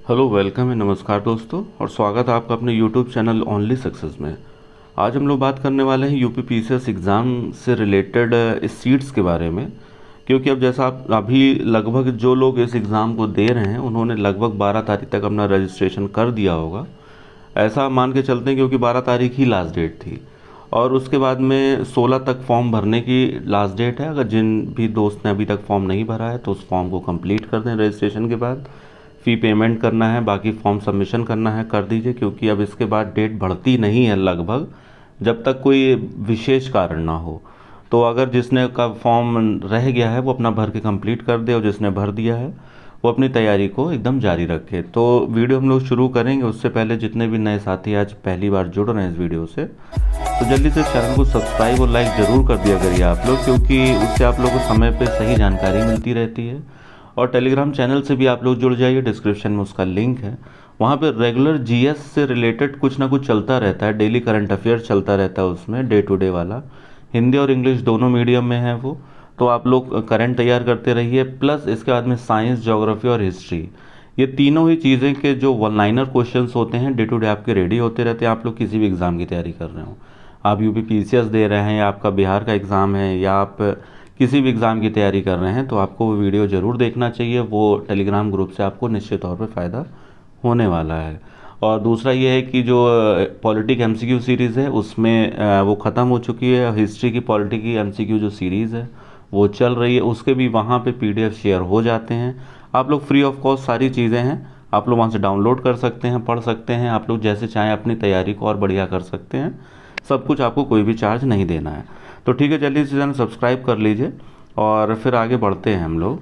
Hello, welcome है, नमस्कार दोस्तों, और स्वागत है आपका अपने यूट्यूब चैनल ओनली सक्सेस में। आज हम लोग बात करने वाले हैं यूपी पीसीएस एग्ज़ाम से रिलेटेड इस सीट्स के बारे में। क्योंकि अब जैसा आप अभी लगभग जो लोग इस एग्ज़ाम को दे रहे हैं उन्होंने लगभग 12 तारीख तक अपना रजिस्ट्रेशन कर दिया होगा, ऐसा मान के चलते हैं, क्योंकि 12 तारीख ही लास्ट डेट थी। और उसके बाद में 16 तक फॉर्म भरने की लास्ट डेट है। अगर जिन भी दोस्त ने अभी तक फॉर्म नहीं भरा है तो उस फॉर्म को कंप्लीट कर दें। रजिस्ट्रेशन के बाद फ़ी पेमेंट करना है, बाकी फॉर्म सबमिशन करना है, कर दीजिए, क्योंकि अब इसके बाद डेट बढ़ती नहीं है लगभग, जब तक कोई विशेष कारण ना हो। तो अगर जिसने का फॉर्म रह गया है वो अपना भर के कंप्लीट कर दे, और जिसने भर दिया है वो अपनी तैयारी को एकदम जारी रखे। तो वीडियो हम लोग शुरू करेंगे, उससे पहले जितने भी नए साथी आज पहली बार जुड़ रहे हैं इस वीडियो से, तो जल्दी से चैनल को सब्सक्राइब और लाइक ज़रूर कर दिया करिए आप लोग, क्योंकि उससे आप लोगों को समय पे सही जानकारी मिलती रहती है। और टेलीग्राम चैनल से भी आप लोग जुड़ जाइए, डिस्क्रिप्शन में उसका लिंक है। वहाँ पे रेगुलर जीएस से रिलेटेड कुछ ना कुछ चलता रहता है, डेली करंट अफेयर चलता रहता है उसमें, डे टू डे वाला। हिंदी और इंग्लिश दोनों मीडियम में है वो, तो आप लोग करंट तैयार करते रहिए। प्लस इसके बाद में साइंस, ज्योग्राफी और हिस्ट्री, ये तीनों ही चीज़ें के जो वन लाइनर क्वेश्चंस होते हैं डे टू डे आपके रेडी होते रहते हैं। आप लोग किसी भी एग्ज़ाम की तैयारी कर रहे हो, आप यूपी पीसीएस दे रहे हैं, या आपका बिहार का एग्ज़ाम है, या आप किसी भी एग्ज़ाम की तैयारी कर रहे हैं, तो आपको वो वीडियो ज़रूर देखना चाहिए। वो टेलीग्राम ग्रुप से आपको निश्चित तौर पे फ़ायदा होने वाला है। और दूसरा ये है कि जो पॉलिटिक एमसीक्यू सीरीज़ है उसमें वो ख़त्म हो चुकी है। हिस्ट्री की पॉलिटिक की एमसीक्यू जो सीरीज़ है वो चल रही है, उसके भी वहाँ पे पीडीएफ शेयर हो जाते हैं। आप लोग फ्री ऑफ कॉस्ट सारी चीज़ें हैं, आप लोग वहाँ से डाउनलोड कर सकते हैं, पढ़ सकते हैं। आप लोग जैसे चाहें अपनी तैयारी को और बढ़िया कर सकते हैं, सब कुछ आपको कोई भी चार्ज नहीं देना है। तो ठीक है, जल्दी से चैनल सब्सक्राइब कर लीजिए और फिर आगे बढ़ते हैं हम लोग।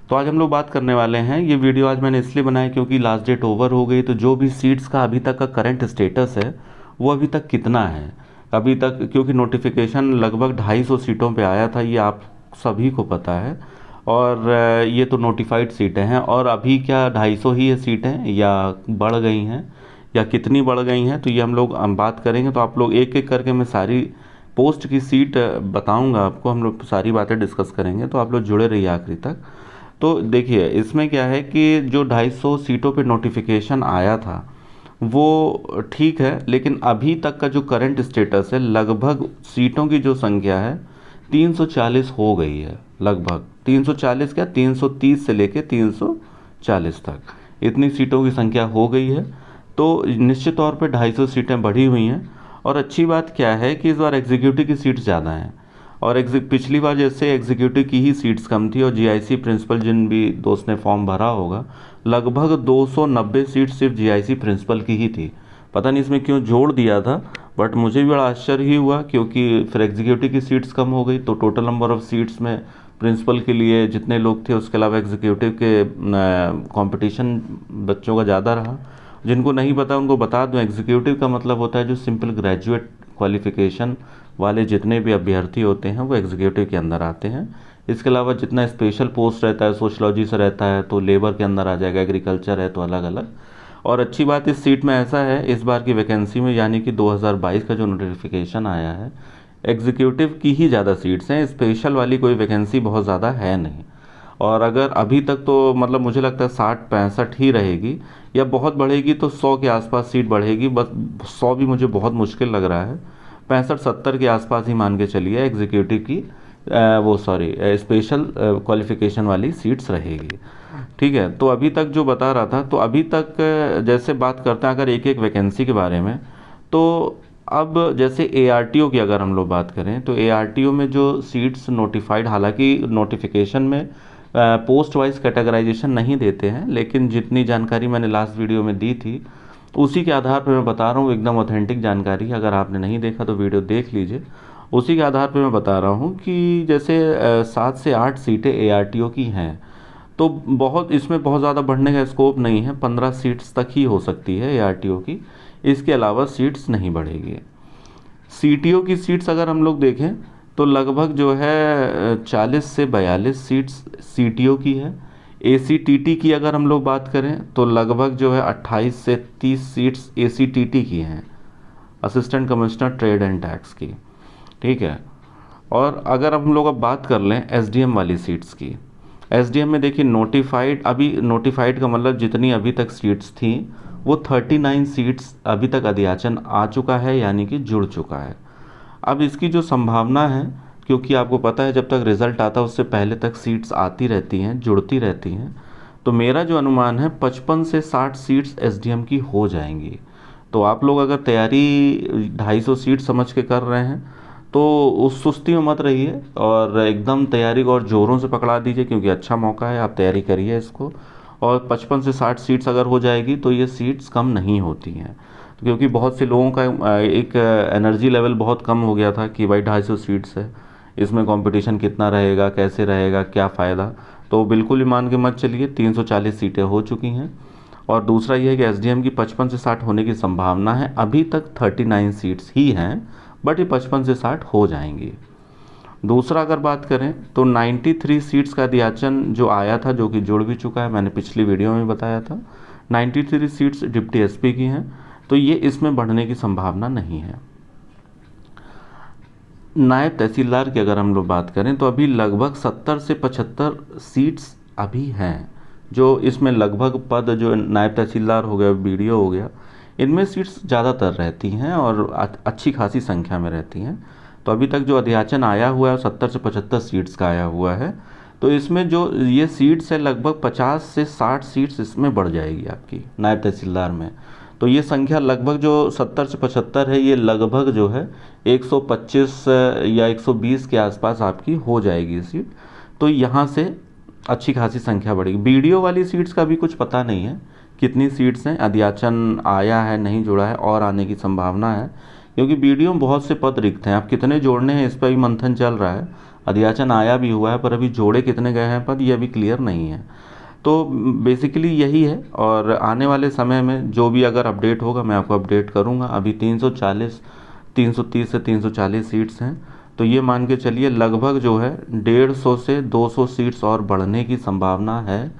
तो आज हम लोग बात करने वाले हैं, ये वीडियो आज मैंने इसलिए बनाया क्योंकि लास्ट डेट ओवर हो गई। तो जो भी सीट्स का अभी तक का करंट स्टेटस है वो अभी तक कितना है अभी तक, क्योंकि नोटिफिकेशन लगभग 250 सीटों पे आया था, ये आप सभी को पता है। और ये तो नोटिफाइड सीटें हैं, और अभी क्या 250 ही है सीटें, या बढ़ गई हैं, या कितनी बढ़ गई हैं, तो ये हम लोग बात करेंगे। तो आप लोग एक एक करके मैं सारी पोस्ट की सीट बताऊंगा आपको, हम लोग सारी बातें डिस्कस करेंगे, तो आप लोग जुड़े रहिए आखिरी तक। तो देखिए, इसमें क्या है कि जो 250 सीटों पे नोटिफिकेशन आया था वो ठीक है, लेकिन अभी तक का जो करंट स्टेटस है, लगभग सीटों की जो संख्या है 340 हो गई है। लगभग 340 क्या, 330 से लेके 340 तक इतनी सीटों की संख्या हो गई है। तो निश्चित तौर पे 250 सीटें बढ़ी हुई हैं। और अच्छी बात क्या है कि इस बार एग्जीक्यूटिव की सीट्स ज़्यादा हैं, और पिछली बार जैसे एग्जीक्यूटिव की ही सीट्स कम थी, और जीआईसी प्रिंसिपल जिन भी दोस्त ने फॉर्म भरा होगा, लगभग 290 सीट सिर्फ जीआईसी प्रिंसिपल की ही थी। पता नहीं इसमें क्यों जोड़ दिया था, बट मुझे भी बड़ा आश्चर्य ही हुआ, क्योंकि फिर एग्जीक्यूटिव की सीट्स कम हो गई, तो टोटल नंबर ऑफ़ सीट्स में प्रिंसिपल के लिए जितने लोग थे उसके अलावा एग्जीक्यूटिव के कंपटीशन बच्चों का ज़्यादा रहा। जिनको नहीं पता उनको बता दूं, एग्जीक्यूटिव का मतलब होता है जो सिंपल ग्रेजुएट क्वालिफिकेशन वाले जितने भी अभ्यर्थी होते हैं वो एग्जीक्यूटिव के अंदर आते हैं। इसके अलावा जितना स्पेशल पोस्ट रहता है, सोशलॉजी से रहता है तो लेबर के अंदर आ जाएगा, एग्रीकल्चर है तो अलग अलग। और अच्छी बात इस सीट में ऐसा है, इस बार की वैकेंसी में, यानी कि 2022 का जो नोटिफिकेशन आया है, एग्जीक्यूटिव की ही ज़्यादा सीट्स हैं, स्पेशल वाली कोई वैकेंसी बहुत ज़्यादा है नहीं। और अगर अभी तक तो मतलब मुझे लगता है 60-65 ही रहेगी, या बहुत बढ़ेगी तो 100 के आसपास सीट बढ़ेगी। बस 100 भी मुझे बहुत मुश्किल लग रहा है, 65-70 के आसपास ही मान के चलिए एग्जीक्यूटिव की स्पेशल क्वालिफिकेशन वाली सीट्स रहेगी। ठीक है, तो अभी तक जो बता रहा था, तो अभी तक जैसे बात करते हैं अगर एक एक वैकेंसी के बारे में, तो अब जैसे एआरटीओ की अगर हम लोग बात करें, तो एआरटीओ में जो सीट्स नोटिफाइड, हालांकि नोटिफिकेशन में पोस्ट वाइज कैटेगराइजेशन नहीं देते हैं, लेकिन जितनी जानकारी मैंने लास्ट वीडियो में दी थी उसी के आधार पर मैं बता रहा हूँ, एकदम ऑथेंटिक जानकारी। अगर आपने नहीं देखा तो वीडियो देख लीजिए, उसी के आधार पर मैं बता रहा हूँ कि जैसे 7 से 8 सीटें एआरटीओ की हैं, तो बहुत इसमें बहुत ज़्यादा बढ़ने का स्कोप नहीं है, 15 सीट्स तक ही हो सकती है एआरटीओ की, इसके अलावा सीट्स नहीं बढ़ेगी। सीटीओ की सीट्स अगर हम लोग देखें तो लगभग जो है 40 से 42 सीट्स सीटीओ की है। एसीटीटी की अगर हम लोग बात करें तो लगभग जो है 28 से 30 सीट्स एसीटीटी की हैं, assistant commissioner trade and tax की। ठीक है, और अगर हम लोग अब बात कर लें एसडीएम वाली सीट्स की, एसडीएम में देखिए नोटिफाइड, अभी नोटिफाइड का मतलब जितनी अभी तक सीट्स थी वो 39 सीट्स अभी तक अध्याचन आ चुका है, यानी कि जुड़ चुका है। अब इसकी जो संभावना है, क्योंकि आपको पता है जब तक रिज़ल्ट आता है उससे पहले तक सीट्स आती रहती हैं, जुड़ती रहती हैं, तो मेरा जो अनुमान है 55 से 60 सीट्स एसडीएम की हो जाएंगी। तो आप लोग अगर तैयारी 250 सीट समझ के कर रहे हैं तो उस सुस्ती में मत रहिए और एकदम तैयारी को और ज़ोरों से पकड़ा दीजिए, क्योंकि अच्छा मौका है, आप तैयारी करिए इसको। और 55 से 60 सीट्स अगर हो जाएगी तो ये सीट्स कम नहीं होती हैं, क्योंकि बहुत से लोगों का एक एनर्जी लेवल बहुत कम हो गया था कि भाई 250 सीट्स है, इसमें कंपटीशन कितना रहेगा, कैसे रहेगा, क्या फ़ायदा। तो बिल्कुल ही मान के मत चलिए, 340 सीटें हो चुकी हैं। और दूसरा ये है कि एसडीएम की 55 से 60 होने की संभावना है। अभी तक 39 सीट्स ही हैं, बट ये 55 से 60 हो जाएंगी। दूसरा अगर बात करें तो 93 सीट्स का अध्याचन जो आया था, जो कि जुड़ भी चुका है, मैंने पिछली वीडियो में बताया था। 93 सीट्स डिप्टी एसपी की हैं, तो ये इसमें बढ़ने की संभावना नहीं है। नायब तहसीलदार की अगर हम लोग बात करें तो अभी लगभग 70 से 75 सीट्स अभी हैं, जो इसमें लगभग पद जो नायब तहसीलदार हो गया, बीडीओ हो गया, इनमें सीट्स ज़्यादातर रहती हैं और अच्छी खासी संख्या में रहती हैं। तो अभी तक जो अध्याचन आया हुआ है 70 से 75 सीट्स का आया हुआ है, तो इसमें जो ये सीट्स है लगभग 50 से 60 सीट्स इसमें बढ़ जाएगी आपकी नायब तहसीलदार में। तो ये संख्या लगभग जो 70 से 75 है, ये लगभग जो है 125 या 120 के आसपास आपकी हो जाएगी सीट। तो यहाँ से अच्छी खासी संख्या बढ़ेगी। बीडीओ वाली सीट्स का भी कुछ पता नहीं है कितनी सीट्स हैं, अध्याचन आया है नहीं जुड़ा है और आने की संभावना है, क्योंकि बीडीओ में बहुत से पद रिक्त हैं। अब कितने जोड़ने हैं इस पर भी मंथन चल रहा है। अध्याचन आया भी हुआ है पर अभी जोड़े कितने गए हैं पद, ये अभी क्लियर नहीं है। तो बेसिकली यही है, और आने वाले समय में जो भी अगर अपडेट होगा मैं आपको अपडेट करूंगा। अभी 330 से 340 सीट्स हैं, तो ये मान के चलिए लगभग जो है 150 से 200 सीट्स और बढ़ने की संभावना है।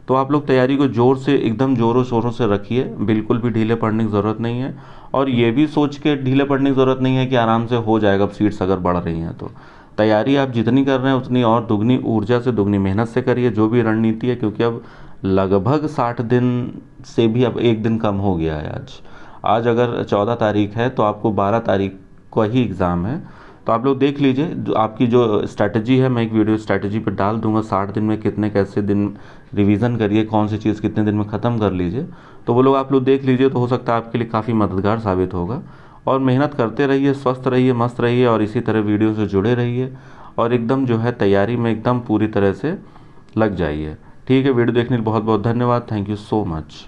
तो आप लोग तैयारी को जोर से, एकदम ज़ोरों शोरों से रखिए, बिल्कुल भी ढीले पड़ने की ज़रूरत नहीं है। और ये भी सोच के ढीले पड़ने की ज़रूरत नहीं है कि आराम से हो जाएगा, अब सीट्स अगर बढ़ रही हैं तो। तैयारी आप जितनी कर रहे हैं उतनी और दुगनी ऊर्जा से, दुगनी मेहनत से करिए, जो भी रणनीति है, क्योंकि अब लगभग 60 दिन से भी अब एक दिन कम हो गया है। आज अगर 14 तारीख है तो आपको 12 तारीख को ही एग्ज़ाम है। तो आप लोग देख लीजिए आपकी जो स्ट्रैटेजी है, मैं एक वीडियो स्ट्रैटेजी पे डाल दूंगा, 60 दिन में कितने कैसे दिन रिवीजन करिए, कौन सी चीज़ कितने दिन में ख़त्म कर लीजिए। तो वो लोग आप लोग देख लीजिए, तो हो सकता है आपके लिए काफ़ी मददगार साबित होगा। और मेहनत करते रहिए, स्वस्थ रहिए, मस्त रहिए, और इसी तरह वीडियो से जुड़े रहिए, और एकदम जो है तैयारी में एकदम पूरी तरह से लग जाइए। ठीक है, वीडियो देखने के लिए बहुत बहुत धन्यवाद। Thank you so much.